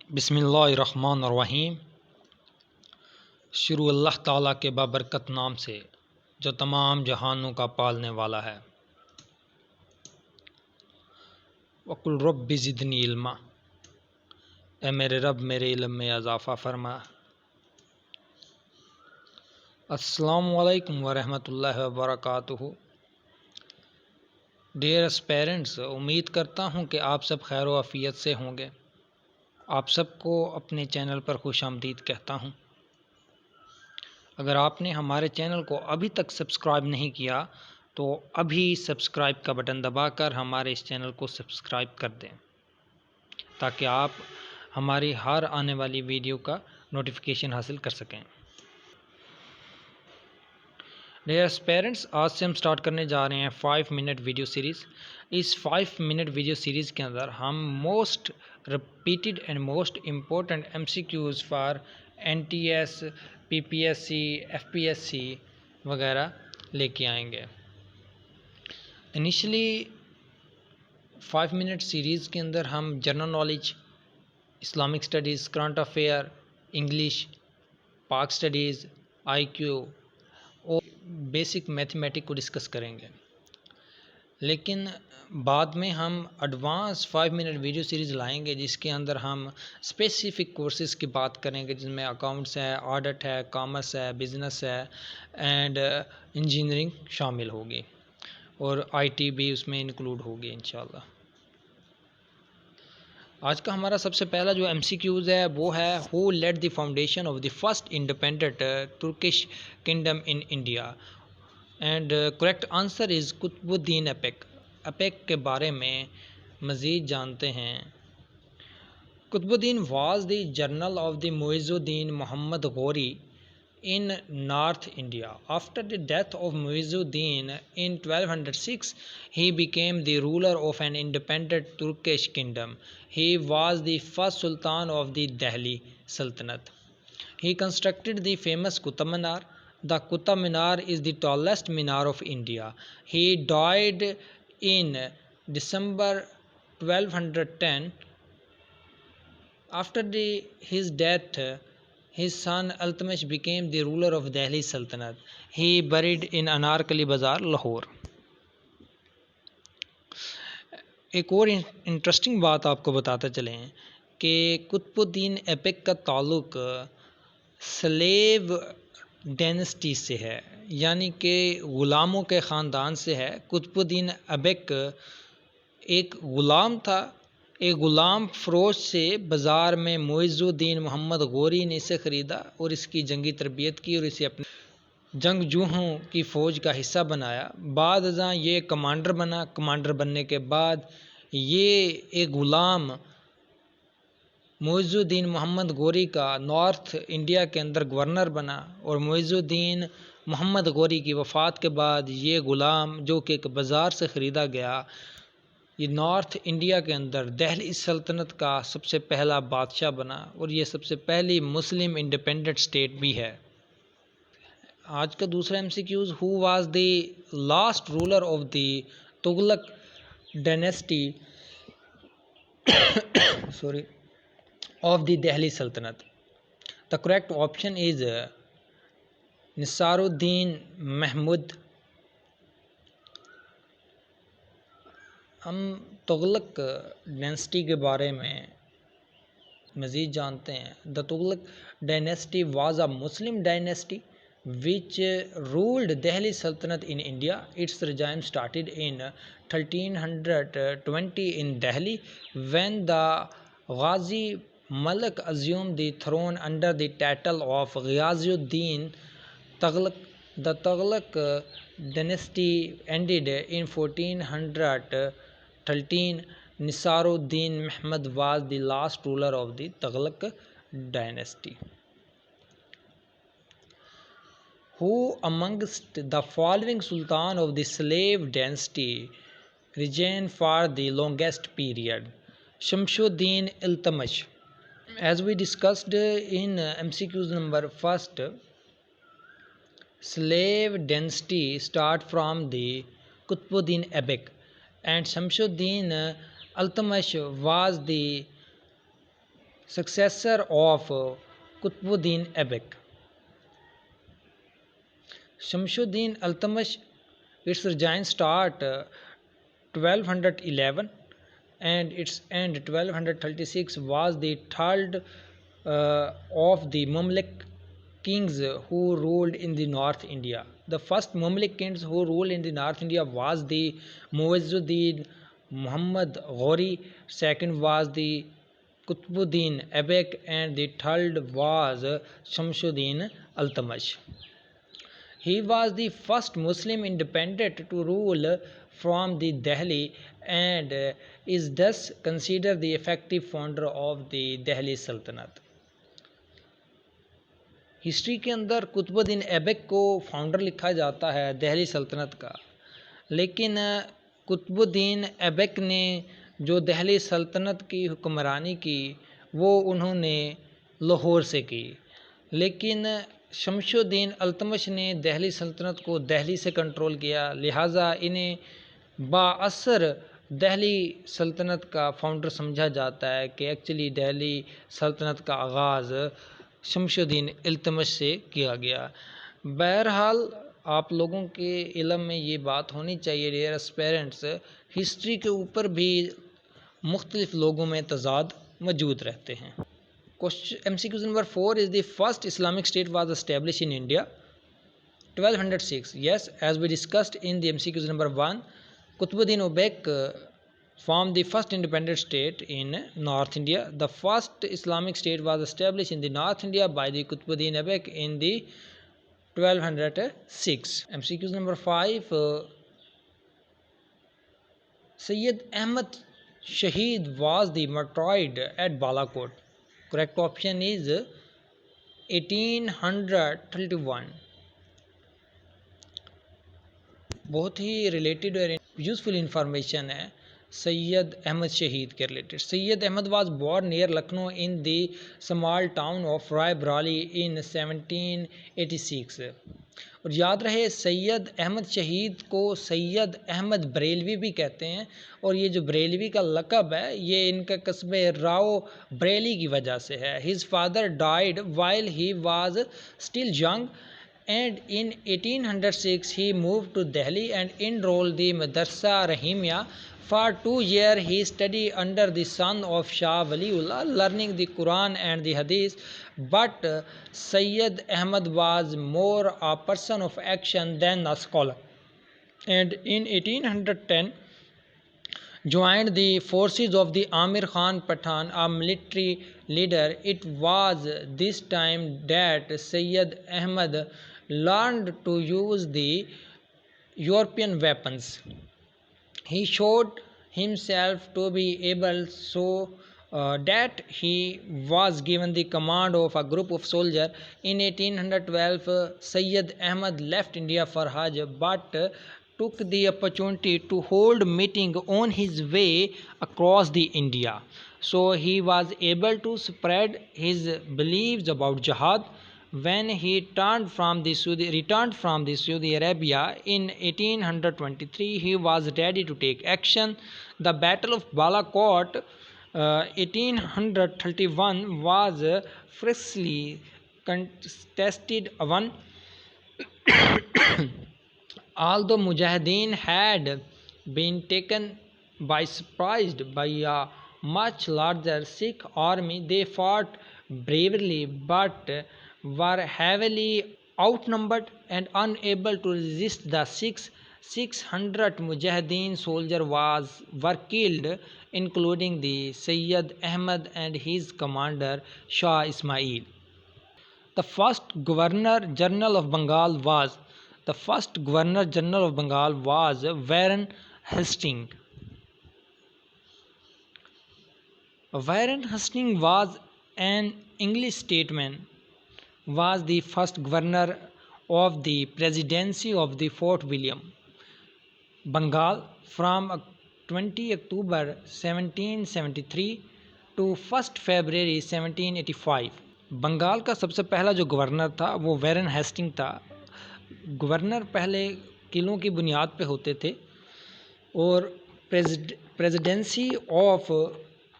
बिस्मिल्लाहिर्रहमानिर्रहीम। शुरू अल्लाह ताला के बाबरकत नाम से जो तमाम जहानों का पालने वाला है। वकुल रब्बि ज़िदनी इल्मा, ए मेरे रब मेरे इल्म में इजाफ़ा फरमा। अस्सलामु अलैकुम वरहमतुल्लाहि वबरकातुहू। डियर पेरेंट्स, उम्मीद करता हूँ कि आप सब खैर व आफ़ियत से होंगे। आप सबको अपने चैनल पर खुशामदीद कहता हूँ। अगर आपने हमारे चैनल को अभी तक सब्सक्राइब नहीं किया तो अभी सब्सक्राइब का बटन दबाकर हमारे इस चैनल को सब्सक्राइब कर दें ताकि आप हमारी हर आने वाली वीडियो का नोटिफिकेशन हासिल कर सकें। डियर पेरेंट्स, आज से हम स्टार्ट करने जा रहे हैं 5 मिनट वीडियो सीरीज़। इस 5 मिनट वीडियो सीरीज़ के अंदर हम most repeated and most important MCQs for NTS, PPSC, FPSC वगैरह लेके आएंगे। इनिशियली 5 मिनट सीरीज़ के अंदर हम general knowledge, Islamic studies, current affair, English, पाक स्टडीज़, IQ और बेसिक मैथमेटिक को डिस्कस करेंगे। लेकिन बाद में हम एडवांस 5 मिनट वीडियो सीरीज़ लाएंगे जिसके अंदर हम स्पेसिफिक कोर्सेज की बात करेंगे, जिनमें अकाउंट्स है, ऑडिट है, कॉमर्स है, बिज़नेस है एंड इंजीनियरिंग शामिल होगी और IT भी उसमें इंक्लूड होगी इंशाल्लाह। आज का हमारा सबसे पहला जो MCQs है वो है who led the foundation of the first independent Turkish kingdom in India, and correct answer is Qutbuddin Aibak. Aibak के बारे में मज़ीद जानते हैं। Qutbuddin was the general of the Muizuddin Mohammad Ghori in North India. After the death of Muizzuddin in 1206, he became the ruler of an independent Turkish kingdom. He was the first sultan of the Delhi Sultanate. He constructed the famous Qutub Minar. The Qutub Minar is the tallest minar of India. He died in December 1210. After his death, his son Iltutmish became the ruler of Delhi Sultanate. He buried in Anarkali Bazaar, Lahore. एक और interesting बात आपको बताते चलें कि कुतुबुद्दीन ऐबक का ताल्लुक slave dynasty से है, यानी कि ग़ुलामों के ख़ानदान से है। कुतुबुद्दीन ऐबक एक ग़ुलाम था। एक ग़ुलाम फ़रोश से बाज़ार में मुइज़ुद्दीन मोहम्मद गौरी ने इसे ख़रीदा और इसकी जंगी तरबियत की और इसे अपने जंगजूओं की फ़ौज का हिस्सा बनाया। बाद अज़ां ये कमांडर बना। कमांडर बनने के बाद ये एक ग़ुलाम मुइज़ुद्दीन मोहम्मद गौरी का नॉर्थ इंडिया के अंदर गवर्नर बना और मुइज़ुद्दीन मोहम्मद गौरी की वफ़ात के बाद ये ग़ुलाम, जो कि एक बाज़ार से ख़रीदा गया, ये नॉर्थ इंडिया के अंदर दिल्ली सल्तनत का सबसे पहला बादशाह बना और ये सबसे पहली मुस्लिम इंडिपेंडेंट स्टेट भी है। आज का दूसरा MCQs, who was the last ruler of the Tughlaq dynasty sorry of the Delhi सल्तनत। The correct option is Nisaruddin Mahmud. हम तुगलक डायनेस्टी के बारे में मज़ीद जानते हैं। The Tughlaq dynasty was a Muslim dynasty which ruled Delhi Sultanate in India. Its regime started in 1320 in Delhi when the Ghazi Malik assumed the throne under the title of Ghaziuddin Tughlaq. The Tughlaq dynasty ended in 1413. Nisaruddin Muhammad was the last ruler of the Tughlaq dynasty. Who amongst the following sultan of the slave dynasty reigned for the longest period? Shamsuddin Iltutmish. As we discussed in MCQs number first, slave dynasty start from the Qutbuddin Æbk, and Shamsuddin Iltutmish was the successor of Qutbuddin Aibak. Shamsuddin Iltutmish, its reign start 1211 and its end 1236, was the third of the Mamluk kings who ruled in the North India. The first Mamluk kings who ruled in the North India was the Muizzuddin Muhammad Ghori, second was the Qutbuddin Aibak, and the third was Shamsuddin Iltutmish. He was the first Muslim independent to rule from the Delhi and is thus considered the effective founder of the Delhi Sultanate. History के अंदर कुतुबुद्दीन ऐबक को founder लिखा जाता है दिल्ली सल्तनत का, लेकिन कुतुबुद्दीन ऐबक ने जो दिल्ली सल्तनत की हुक्मरानी की वो उन्होंने लाहौर से की, लेकिन शमशुद्दीन इल्तुतमिश ने दिल्ली सल्तनत को दिल्ली से कंट्रोल किया, लिहाजा इन्हें बाअसर दिल्ली सल्तनत का फाउंडर समझा जाता है कि एक्चुअली दिल्ली सल्तनत का आगाज़ शमशुद्दीन इल्तुतमिश से किया गया। बहरहाल आप लोगों के इल्म में ये बात होनी चाहिए डियर एस्पिरेंट्स, हिस्ट्री के ऊपर भी मुख्तलिफ लोगों में तजाद मौजूद रहते हैं। MCQ number 4 is the first Islamic state was established in India 1206. Yes, as we discussed in the MCQ number 1, Qutbuddin Aibak formed the first independent state in North India. The first Islamic state was established in the North India by the Qutbuddin Aibak in the 1206. MCQ number 5, Sayyid Ahmad Shahid was the martyred at Balakot. Correct option is 1831. बहुत ही related और useful information है सैयद अहमद शहीद के related. Syed Ahmad was born near Lucknow in the small town of Rae Bareli इन 1786। और याद रहे सैयद अहमद शहीद को सैयद अहमद बरेलवी भी कहते हैं, और ये जो बरेलवी का लक़ब है ये इनका कस्बे राव बरेली की वजह से है। His father died while he was still young and in 1806 he moved to Delhi and enrolled the Madrasa Rahimia. For 2 years he studied under the son of Shah Waliullah, learning the Quran and the Hadith. But Sayyid Ahmad was more a person of action than a scholar, and in 1810 joined the forces of the Amir Khan Pathan, a military leader. It was this time that Sayyid Ahmad learned to use the European weapons. He showed himself to be able so that he was given the command of a group of soldiers. In 1812, Sayyid Ahmad left India for Hajj, but took the opportunity to hold meeting on his way across the India. So he was able to spread his beliefs about jihad. When he returned from the Saudi Arabia in 1823, he was ready to take action. The Battle of Balakot 1831 was fiercely contested one. Although Mujahideen had been taken by surprise by a much larger Sikh army, they fought bravely but were heavily outnumbered and unable to resist the Sikhs. 600 Mujahideen soldiers were killed, including the Sayyid Ahmad and his commander Shah Ismail. The first Governor General of Bengal was Warren Hastings. Warren Hastings was an English statesman, was the first governor of the presidency of the Fort William, Bengal from 20 October 1773 to 1 February 1785. Bengal का सबसे पहला जो governor था वो Warren Hasting था। Governor पहले किलों की बुनियाद पे होते थे और प्रेसिडेंसी ऑफ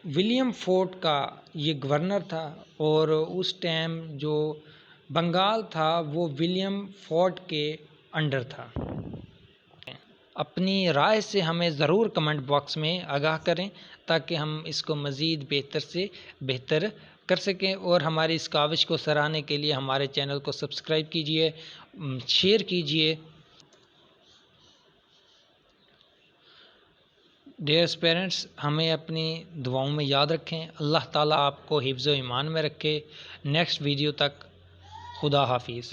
विलियम फोर्ट का ये गवर्नर था और उस टाइम जो बंगाल था वो विलियम फोर्ट के अंडर था। अपनी राय से हमें ज़रूर कमेंट बॉक्स में आगाह करें ताकि हम इसको मज़ीद बेहतर से बेहतर कर सकें, और हमारी इस काविश को सराहने के लिए हमारे चैनल को सब्सक्राइब कीजिए, शेयर कीजिए। डियर्स पेरेंट्स, हमें अपनी दुआओं में याद रखें। अल्लाह ताला आपको हिफ्ज़ व ईमान में रखे। नेक्स्ट वीडियो तक खुदा हाफिज़।